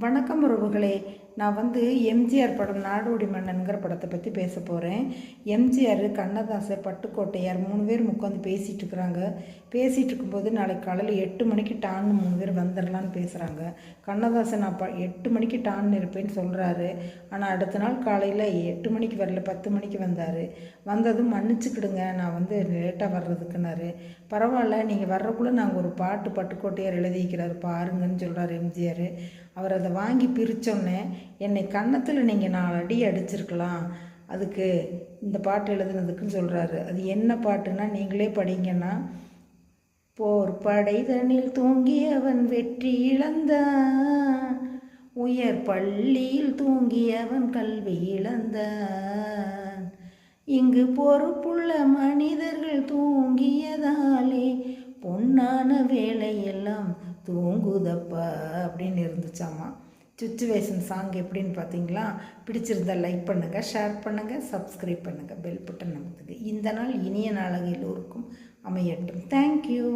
வணக்கம் உறவுகளே. நான் எம்ஜிஆர் படம் நாடோடி மன்னன்கிற படத்தை பற்றி பேச போகிறேன். எம்ஜிஆர், கண்ணதாசன், பட்டுக்கோட்டையார் 3 பேர் உட்காந்து பேசிகிட்டு இருக்கிறாங்க. பேசிகிட்டு இருக்கும்போது நாளைக்கு காலையில் 8 மணிக்கு டான்னு 3 பேர் வந்துடலான்னு பேசுகிறாங்க. கண்ணதாசன் நான் 8 மணிக்கு டான்னு இருப்பேன்னு சொல்கிறாரு. ஆனால் அடுத்த நாள் காலையில் 8 மணிக்கு வரல, 10 மணிக்கு வந்தார். வந்ததும் மன்னிச்சுக்கிடுங்க, நான் லேட்டாக வர்றதுக்குன்னாரு. பரவாயில்ல, நீங்கள் வர்றக்குள்ளே நாங்கள் ஒரு பாட்டு பட்டுக்கோட்டையார் எழுதிக்கிறாரு பாருங்கன்னு சொல்கிறார் எம்ஜிஆர். அவர் அதை வாங்கி பிரித்தோன்னே, என்னை கன்னத்தில் நீங்கள் 4 அடி அடிச்சிருக்கலாம், அதுக்கு இந்த பாட்டு எழுதுனதுக்குன்னு சொல்கிறாரு. அது என்ன பாட்டுன்னா நீங்களே படிங்கன்னா, போர் படைதனில் தூங்கியவன் வெற்றி இழந்தான், உயர் பள்ளியில் தூங்கியவன் கல்வி இழந்தான், இங்கு பொறுப்புள்ள மனிதர்கள் தூங்கியதாலே பொன்னான வேலையெல்லாம் தூங்குதப்பா அப்படின்னு இருந்துச்சாம்மா. சுச்சுவேஷன் சாங் எப்படின்னு பார்த்தீங்களா? பிடிச்சிருந்தால் லைக் பண்ணுங்கள், ஷேர் பண்ணுங்கள், சப்ஸ்கிரைப் பண்ணுங்கள், பெல் பட்டன் நமக்கு. இந்த நாள் இனிய நாளாக எல்லோருக்கும் அமையட்டும். தேங்க்யூ.